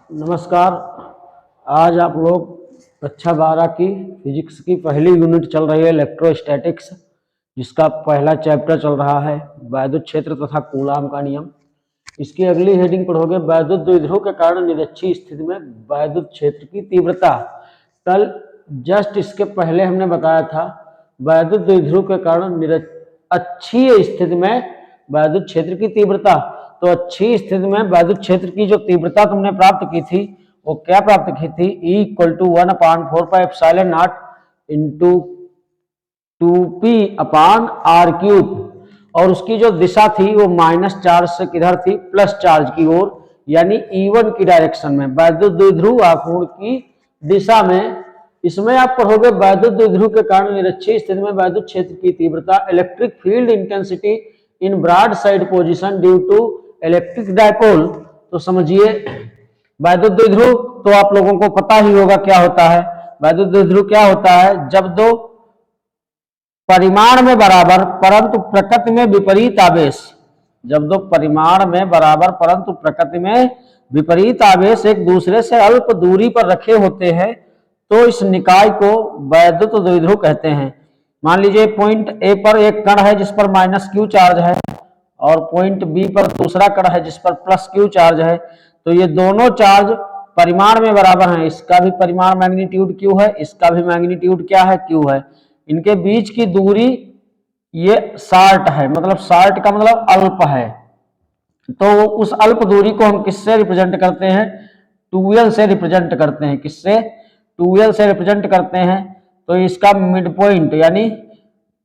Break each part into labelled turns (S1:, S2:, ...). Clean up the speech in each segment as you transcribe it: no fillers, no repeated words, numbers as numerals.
S1: नमस्कार। आज आप लोग कक्षा 12 की फिजिक्स की पहली यूनिट चल रही है इलेक्ट्रोस्टैटिक्स, जिसका पहला चैप्टर चल रहा है वैद्युत क्षेत्र तथा कूलाम का नियम। इसकी अगली हेडिंग पढ़ोगे वैद्युत द्विध्रुव के कारण निरक्षीय स्थिति में वैद्युत क्षेत्र की तीव्रता। कल जस्ट इसके पहले हमने बताया था वैद्युत द्विध्रुव के कारण अक्षीय स्थिति में वैद्युत क्षेत्र की तीव्रता। तो अच्छी स्थिति में वैद्युत क्षेत्र की जो तीव्रता तुमने प्राप्त की थी वो क्या प्राप्त की थी, E=1/4πε0 इंटू 2p/r³। और उसकी जो दिशा थी वो माइनस चार्ज से किधर थी, प्लस चार्ज की ओर, यानी E1 की डायरेक्शन में, वैद्युत द्विध्रुव आघूर्ण की दिशा में। इसमें आप पढ़ोगे वैद्युत द्विध्रुव के कारण निरक्षीय स्थिति में वैद्युत क्षेत्र की तीव्रता, electric field intensity in broad side position due to electric dipole. तो समझिए वैद्युत द्विध्रुव तो आप लोगों को पता ही होगा क्या होता है। वैद्युत द्विध्रुव क्या होता है, जब दो परिमाण में बराबर परंतु प्रकृति में विपरीत आवेश, जब दो परिमाण में बराबर परंतु प्रकृति में विपरीत आवेश एक दूसरे से अल्प दूरी पर रखे होते हैं तो इस निकाय को वैद्युत द्विध्रुव कहते हैं। मान लीजिए पॉइंट ए पर एक कण है जिस पर माइनस क्यू चार्ज है और पॉइंट बी पर दूसरा कण है जिस पर प्लस क्यू चार्ज है। तो ये दोनों चार्ज परिमाण में बराबर हैं, इसका भी परिमाण मैग्नीट्यूड क्यू है, इसका भी मैग्नीट्यूड क्या है, क्यू है। इनके बीच की दूरी ये शार्ट है, मतलब शार्ट का मतलब अल्प है। तो उस अल्प दूरी को हम किससे रिप्रेजेंट करते हैं, 2l से रिप्रेजेंट करते हैं। किससे, 2l से रिप्रेजेंट करते हैं। तो इसका मिड पॉइंट यानी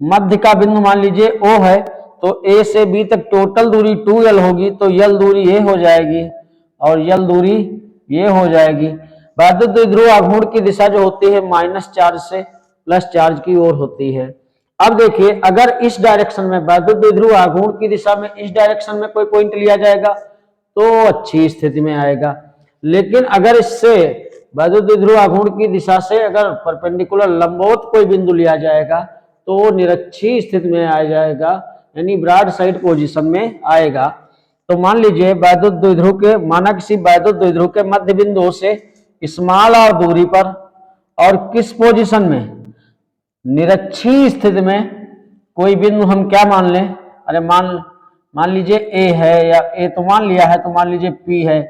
S1: मध्य का बिंदु मान लीजिए O है, तो A से B तक टोटल दूरी 2l होगी, तो l दूरी ये हो जाएगी और l दूरी ये हो जाएगी। वैद्युत द्विध्रुव आघूर्ण की दिशा जो होती है माइनस चार्ज से प्लस चार्ज की ओर होती है। अब देखिए अगर इस डायरेक्शन में वैद्युत द्विध्रुव आघूर्ण की दिशा में इस डायरेक्शन में कोई पॉइंट लिया जाएगा तो अच्छी स्थिति में आएगा, लेकिन अगर इससे वैद्युत द्विध्रुव आघूर्ण की दिशा से अगर परपेंडिकुलर लंबवत कोई बिंदु लिया जाएगा तो वो निरक्षीय स्थिति में आ जाएगा, यानी ब्रॉड साइड पोजीशन में आएगा। तो मान लीजिए वैद्युत द्विध्रुव के, माना किसी वैद्युत द्विध्रुव के मध्य बिंदु से स्मॉल आर दूरी पर और किस पोजीशन में, निरक्षीय स्थिति में कोई बिंदु हम क्या मान लें, अरे मान लीजिए ए है, या ए तो मान लिया है, तो मान लीजिए पी है।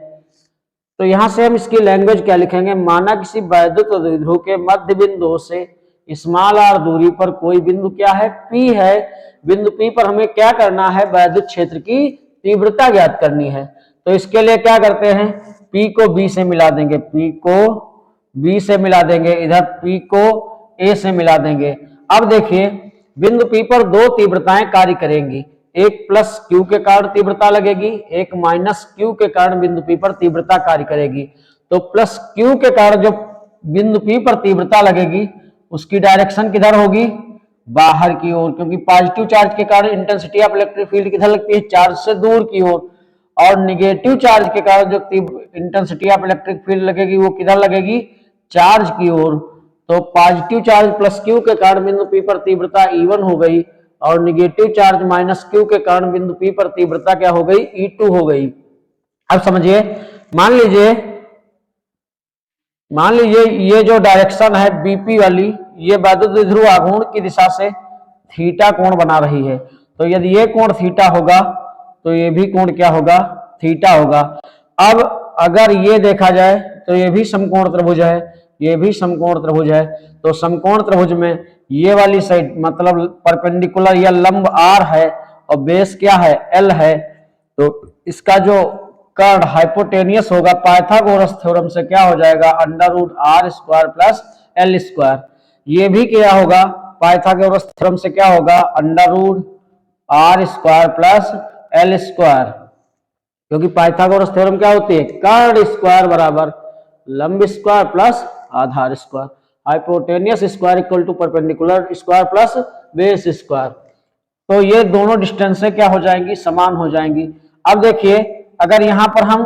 S1: तो यहां से हम इसकी लैंग्वेज क्या लिखेंगे, माना किसी वैद्युत द्विध्रुव के मध्य बिंदु से स्मॉल आर दूरी पर कोई बिंदु क्या है, पी है। बिंदु पी पर हमें क्या करना है, वैद्युत क्षेत्र की तीव्रता ज्ञात करनी है। तो इसके लिए क्या करते हैं, पी को बी से मिला देंगे, पी को बी से मिला देंगे, इधर पी को ए से मिला देंगे। अब देखिए बिंदु पी पर दो तीव्रताएं कार्य करेंगी, एक प्लस क्यू के कारण तीव्रता लगेगी, एक माइनस क्यू के कारण बिंदु पी पर तीव्रता कार्य करेगी। तो प्लस क्यू के कारण जो बिंदु पी पर तीव्रता लगेगी उसकी डायरेक्शन किधर होगी, बाहर की ओर, क्योंकि पॉजिटिव चार्ज के कारण इंटेंसिटी ऑफ इलेक्ट्रिक फील्ड किधर लगती है, चार्ज से दूर की ओर, और निगेटिव चार्ज के कारण जो इंटेंसिटी ऑफ इलेक्ट्रिक फील्ड लगेगी वो किधर लगेगी, चार्ज की ओर। तो पॉजिटिव चार्ज प्लस क्यू के कारण बिंदु पी पर तीव्रता E1 हो गई और निगेटिव चार्ज माइनस क्यू के कारण बिंदु पी पर तीव्रता क्या हो गई, E2 हो गई। अब समझिए, मान लीजिए ये जो डायरेक्शन है बीपी वाली, ये वैद्युत द्विध्रुव आघूर्ण की दिशा से थीटा कोण बना रही है। तो यदि ये कोण थीटा होगा तो ये भी कोण क्या होगा, थीटा होगा। अब अगर ये देखा जाए तो ये भी समकोण त्रिभुज है, ये भी समकोण त्रिभुज है। तो समकोण त्रिभुज में ये वाली साइड मतलब परपेंडिकुलर या लंब R है और बेस क्या है, L है। तो इसका जो कर्ण हाइपोटेनियस होगा पाइथागोरस थ्योरम से क्या हो जाएगा, √r² प्लस L²। ये भी क्या होगा, पाइथागोरस थ्योरम से क्या होगा, √r² प्लस L²। क्योंकि पाइथागोरस थ्योरम क्या होती है, कर्ण स्क्वायर बराबर लंब स्क्वायर प्लस आधार square, hypotenuse square equal to perpendicular square plus base square. तो ये दोनों डिस्टेंसें क्या हो जाएंगी, समान हो जाएंगी। अब देखिए अगर यहां पर हम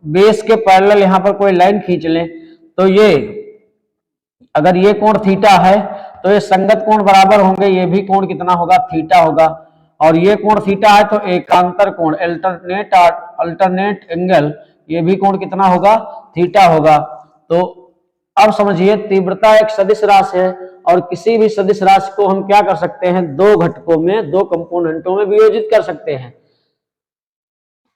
S1: बेस के पैरेलल यहां पर कोई लाइन खींच लें तो ये अगर ये कोण थीटा है तो ये संगत कोण बराबर होंगे, ये भी कोण कितना होगा, थीटा होगा। और ये कोण थीटा है तो एकांतर कोण अल्टरनेट एंगल ये भी कोण कितना होगा, थीटा होगा। तो अब समझिए तीव्रता एक सदिश राशि है और किसी भी सदिश राशि को हम क्या कर सकते हैं, दो घटकों में, दो कंपोनेंटों में वियोजित कर सकते हैं।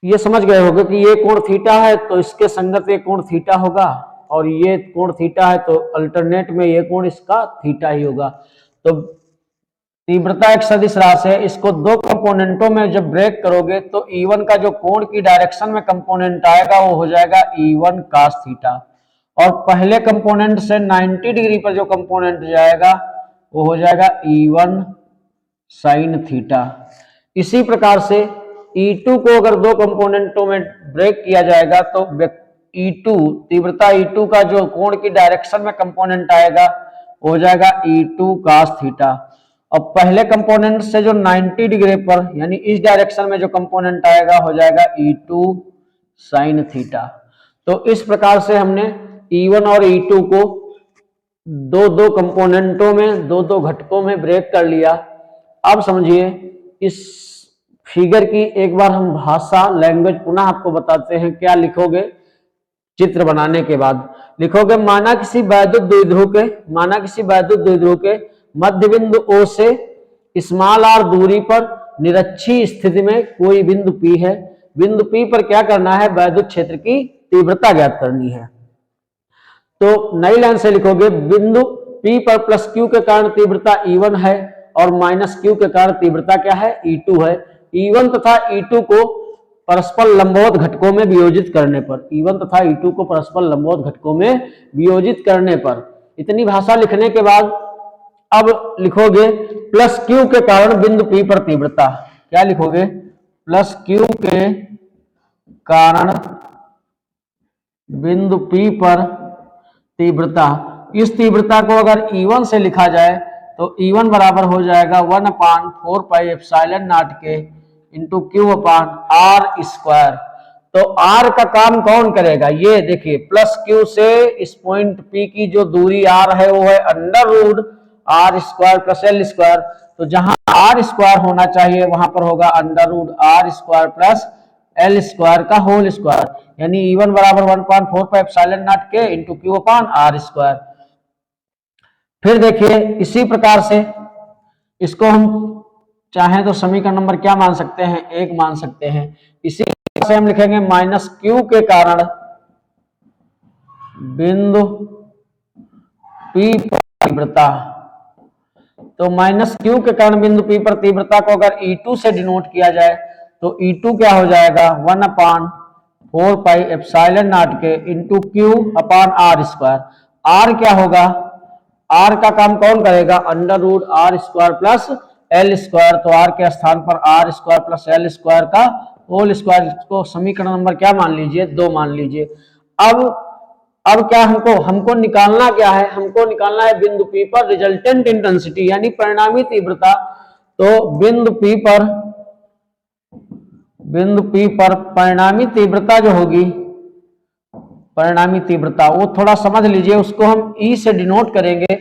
S1: ये समझ गए होंगे कि ये कोण थीटा है तो इसके संगत ये कोण थीटा होगा, और ये कोण थीटा है तो अल्टरनेट में ये कोण इसका थीटा ही होगा। तो तीव्रता एक सदिश राशि है, इसको दो कंपोनेंटों में जब ब्रेक करोगे तो E1 का जो कोण की डायरेक्शन में कंपोनेंट आएगा वो हो जाएगा E1 cos थीटा, और पहले कंपोनेंट से 90 डिग्री पर जो कंपोनेंट जाएगा वो हो जाएगा E1 sin थीटा। इसी प्रकार से E2 को अगर दो कंपोनेंटों में ब्रेक किया जाएगा तो E2 तीव्रता E2 का जो कोण की डायरेक्शन में कंपोनेंट आएगा वो हो जाएगा E2 cos थीटा, और पहले कंपोनेंट से जो 90 डिग्री पर यानी इस डायरेक्शन में जो कंपोनेंट आएगा हो जाएगा E2 sin थीटा। तो इस प्रकार से हमने E1 और E2 को दो दो कंपोनेंटों में, दो दो घटकों में ब्रेक कर लिया। अब समझिए इस फिगर की एक बार हम भाषा, लैंग्वेज पुनः आपको बताते हैं। क्या लिखोगे चित्र बनाने के बाद? लिखोगे माना किसी वैद्युत द्विध्रुव के मध्य बिंदु O से स्मॉल r दूरी पर निरक्षीय स्थिति में कोई बिंदु P है। बिंदु P पर क्या करना है, वैद्युत क्षेत्र की तीव्रता ज्ञात करनी है। तो नई लाइन से लिखोगे बिंदु P पर प्लस Q के कारण तीव्रता E1 है और माइनस Q के कारण तीव्रता क्या है, E2 है। E1 तथा E2 को परस्पर लंबवत घटकों में वियोजित करने पर, E1 तथा E2 को परस्पर लंबवत घटकों में वियोजित करने पर, इतनी भाषा लिखने के बाद अब लिखोगे प्लस Q के कारण बिंदु P पर तीव्रता। क्या लिखोगे, प्लस Q के कारण बिंदु P पर तीव्रता। इस तीव्रता को अगर E1 से लिखा जाए तो E1 बराबर हो जाएगा 1/4 पाई एप्सिलॉन नॉट के into Q upon R square. तो R का काम कौन करेगा, ये देखिए प्लस Q से इस पॉइंट P की जो दूरी R है वो है under root R square plus L square. तो जहां R स्क्वायर होना चाहिए वहां पर होगा under root R square plus L square का होल स्क्वायर, यानी E1 बराबर 1/4 पाई एप्सिलॉन नॉट के into Q upon R square. फिर देखिए इसी प्रकार से इसको हम चाहें तो समीकरण नंबर क्या मान सकते हैं, 1 मान सकते हैं। इसी प्रकार से हम लिखेंगे माइनस Q के कारण बिंदु P पर तीव्रता। तो माइनस Q के कारण बिंदु P पर तीव्रता को अगर E2 से डिनोट किया जाए तो E2 क्या हो जाएगा, 1/4 पाई एप्सिलॉन नॉट के into Q upon R square. R क्या होगा, R का काम कौन करेगा, under root R square plus L square. तो R के स्थान पर R square plus L square का होल स्क्वायर को समीकरण नंबर क्या मान लीजिए, 2 मान लीजिए। अब क्या हमको निकालना क्या है, हमको निकालना है बिंदु P पर रिजल्टेंट इंटेंसिटी यानी परिणामी तीव्रता। तो बिंदु P पर परिणामी तीव्रता जो होगी, परिणामी तीव्रता वो थोड़ा समझ लीजिए, उसको हम E से डिनोट करेंगे।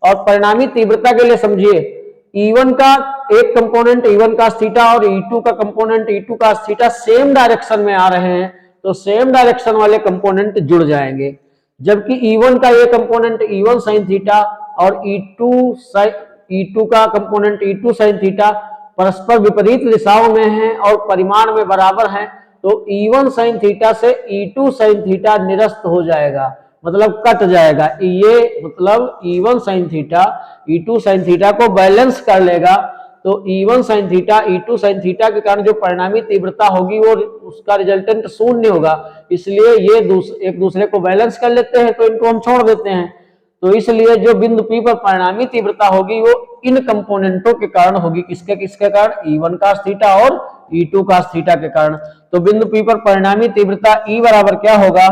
S1: और परिणामी तीव्रता के लिए समझिए E1 का एक कंपोनेंट E1 cos थीटा और E2 का component E2 cos theta same direction में आ रहे हैं, तो सेम डायरेक्शन वाले कंपोनेंट जुड़ जाएंगे। जबकि E1 का ये कंपोनेंट E1 sin थीटा और E2 का कंपोनेंट E2 sin थीटा परस्पर विपरीत दिशाओं में है और परिमाण में बराबर है, तो E1 sin थीटा से E2 sin थीटा निरस्त हो जाएगा, मतलब कट जाएगा। ये मतलब E1 sin theta E2 sin theta को बैलेंस कर लेगा। तो E1 sin theta E2 sin theta के कारण जो परिणामी तीव्रता होगी वो उसका रिजल्टेंट शून्य होगा, इसलिए ये एक दूसरे को बैलेंस कर लेते हैं, तो इनको हम छोड़ देते हैं। तो इसलिए जो बिंदु P पर परिणामी तीव्रता होगी वो इन कंपोनेंटों के कारण होगी, किसके कारण, E1 cos थीटा और E2 cos थीटा के कारण। तो बिंदु P पर परिणामी तीव्रता E बराबर क्या होगा,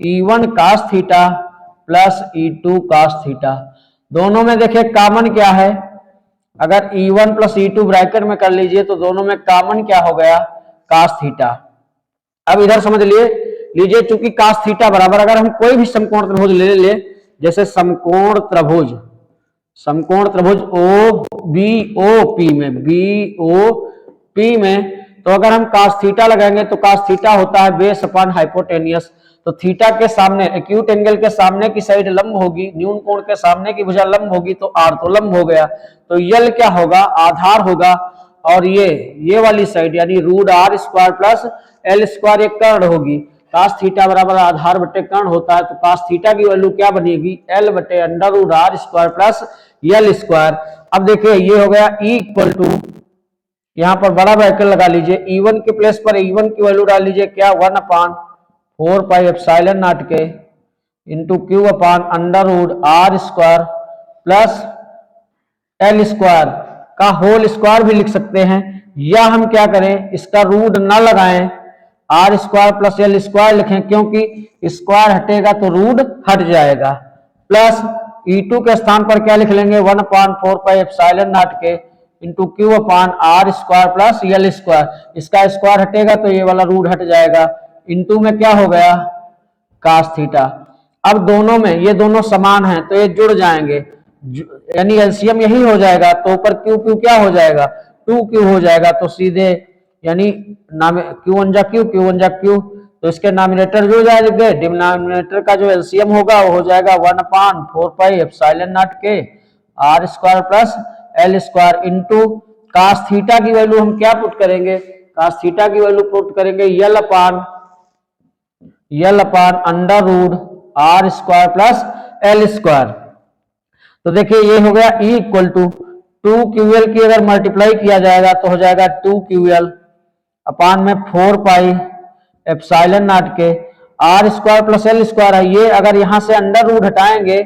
S1: E1 cos theta plus E2 cos theta. दोनों में देखिए कॉमन क्या है, अगर E1 प्लस E2 ब्रैकेट में कर लीजिए तो दोनों में कॉमन क्या हो गया, cos थीटा। अब इधर समझ लीजिए चूंकि cos थीटा बराबर, अगर हम कोई भी समकोण त्रिभुज ले जैसे समकोण त्रिभुज OBOP में तो अगर हम cos थीटा लगाएंगे तो cos थीटा होता है बेस अपॉन हाइपोटेनियस। तो थीटा के सामने एक्यूट एंगल के सामने की साइड लंब होगी, न्यून कोण के सामने की भुजा लंब होगी, तो आर तो लंब हो गया। तो यल क्या होगा, आधार होगा, और ये वाली साइड यानी root R square plus L square एक कर्ण होगी। कास थीटा बराबर आधार बटे कर्ण होता है, तो कास थीटा की वैल्यू क्या बनेगी, एल बटे under root R square plus L square. अब देखिए ये हो गया ई इक्वल टू, यहां पर बड़ा ब्रैकेट लगा लीजिए, E1 के प्लेस पर E1 की वैल्यू डाल लीजिए, क्या 1/4 पाई एप्सिलॉन नॉट के into Q upon under root R square plus L square का होल स्क्वायर भी लिख सकते हैं, या हम क्या करें इसका रूट ना लगाएं, R square plus L square लिखें, क्योंकि स्क्वायर हटेगा तो रूट हट जाएगा, प्लस E2 के स्थान पर क्या लिख लेंगे 1/4 पाई एप्सिलॉन नॉट के into Q upon R square plus L square, इसका स्क्वायर हटेगा तो ये वाला रूट हट जाएगा, इंटू में क्या हो गया कास थीटा। अब दोनों में ये दोनों समान हैं तो ये जुड़ जाएंगे, यानी एलसीएम यही हो जाएगा, तो ऊपर क्यू क्यू क्या हो जाएगा 2q हो जाएगा, तो सीधे यानी Q1 जा Q, Q1 जा Q, तो इसके नॉमिनेटर जुड़ जाएंगे, डिनोमिनेटर का जो एलसीएम होगा वो हो जाएगा 1/4 पाई एप्सिलॉन नॉट के R square plus L square into cos theta की वैल्यू हम क्या पुट करेंगे, कास थीटा की वैल्यू पुट करेंगे L upon under root R square plus L square. तो देखिए ये हो गया E इक्वल टू 2QL की अगर मल्टीप्लाई किया जाएगा तो हो जाएगा 2QL अपान में 4 पाई एप्सिलॉन नॉट के R square plus L square है, ये अगर यहां से अंडर रूट हटाएंगे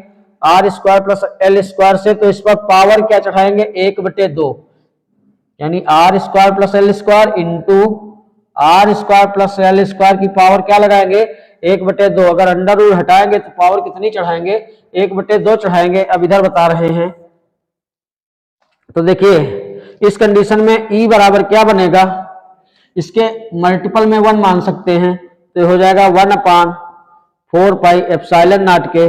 S1: R square plus L square से, तो इस पर पावर क्या चढ़ाएंगे 1/2, यानी R square plus L square into R square plus L square की पावर क्या लगाएंगे 1/2, अगर अंडर रूट हटाएंगे तो पावर कितनी चढ़ाएंगे 1/2 चढ़ाएंगे। अब इधर बता रहे हैं, तो देखिए इस कंडीशन में E बराबर क्या बनेगा, इसके मल्टीपल में 1 मान सकते हैं, तो हो जाएगा 1/4 पाई एप्सिलॉन नॉट के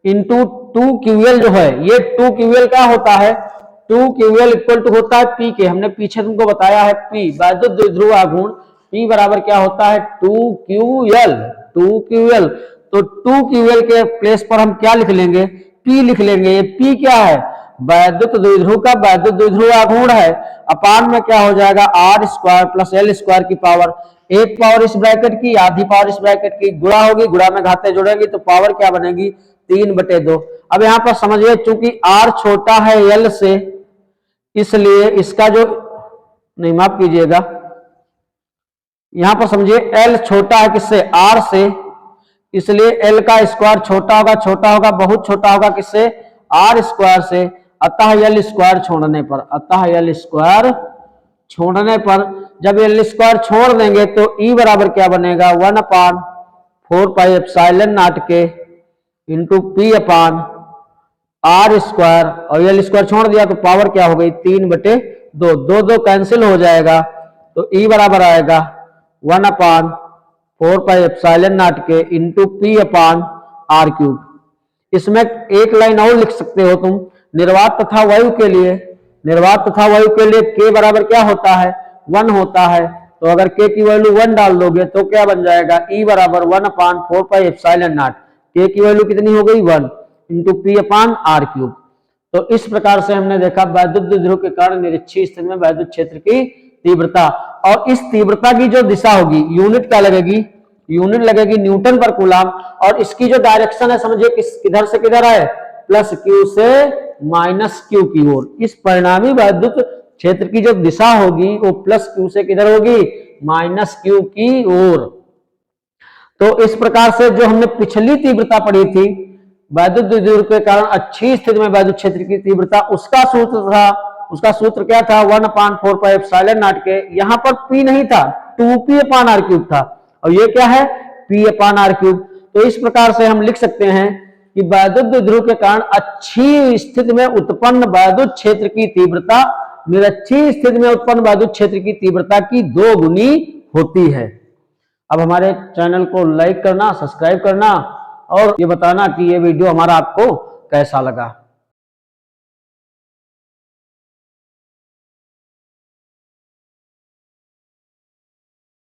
S1: इंटू 2QL जो है, ये 2QL क्या होता है 2QL इक्वल टू होता है P के, हमने पीछे तुमको बताया है P वैद्युत द्विध्रुव आघूर्ण, P बराबर क्या होता है 2QL, तो 2QL के प्लेस पर हम क्या लिख लेंगे P लिख लेंगे, ये P क्या है वैद्युत द्विध्रुव का वैद्युत द्विध्रुव आघूर्ण है, अपान में क्या हो जाएगा R square plus L square की पावर, एक पावर इस ब्रैकेट की आधी पावर इस ब्रैकेट की, गुणा होगी, गुणा में घाते जुड़ेंगी तो पावर क्या बनेगी 3/2। अब यहां पर समझिए चूंकि आर छोटा है एल से, इसलिए इसका जो नहीं माफ कीजिएगा, यहां पर समझिए एल छोटा है किससे आर से, इसलिए एल का स्क्वायर छोटा होगा बहुत छोटा होगा किससे आर स्क्वायर से, अतः एल स्क्वायर छोड़ने पर जब एल स्क्वायर छोड़ देंगे तो E बराबर क्या बनेगा 1/4 पाई एप्सिलॉन नॉट के into P upon R square, और एल स्क्वायर छोड़ दिया तो पावर क्या हो गई 3/2, 2 कैंसिल हो जाएगा, तो E बराबर आएगा 1/4 पाई एप्सिलॉन नॉट के into P upon R cube. इसमें एक लाइन और लिख सकते हो तुम, निर्वात तथा वायु के लिए K बराबर क्या होता है 1 होता है, तो अगर K की वैल्यू 1 डाल दोगे तो क्या बन जाएगा E बराबर 1/4 पाई एप्सिलॉन नॉट, K की वैल्यू कितनी हो गई 1 into P upon R cube. तो इस प्रकार से हमने देखा वैद्युत द्विध्रुव के कारण निरक्षीय स्थिति में वैद्युत क्षेत्र की तीव्रता, और इस तीव्रता की जो दिशा होगी यूनिट क्या लगेगी, यूनिट लगेगी न्यूटन पर कूलाम, और इसकी जो डायरेक्शन है समझिए किधर से किधर है प्लस Q से माइनस Q की ओर, इस परिणामी वैद्युत क्षेत्र की जो दिशा होगी वो प्लस Q से किधर होगी माइनस Q की ओर। तो इस प्रकार से जो हमने पिछली तीव्रता पढ़ी थी वैद्युत द्विध्रुव के कारण अच्छी स्थिति में वैद्युत क्षेत्र की तीव्रता, उसका सूत्र क्या था 1/4 पाई एप्सिलॉन नॉट के, यहां पर P नहीं था 2P अपान आर क्यूब था, और ये क्या है P अपान आर क्यूब। तो इस प्रकार से हम लिख सकते हैं कि वैद्युत द्विध्रुव के कारण अच्छी स्थिति में उत्पन्न वैद्युत क्षेत्र की तीव्रता निरक्षीय स्थिति में उत्पन्न वैद्युत क्षेत्र की तीव्रता की 2 गुनी होती है। अब हमारे चैनल को लाइक करना, सब्सक्राइब करना और ये बताना कि ये वीडियो हमारा आपको कैसा लगा।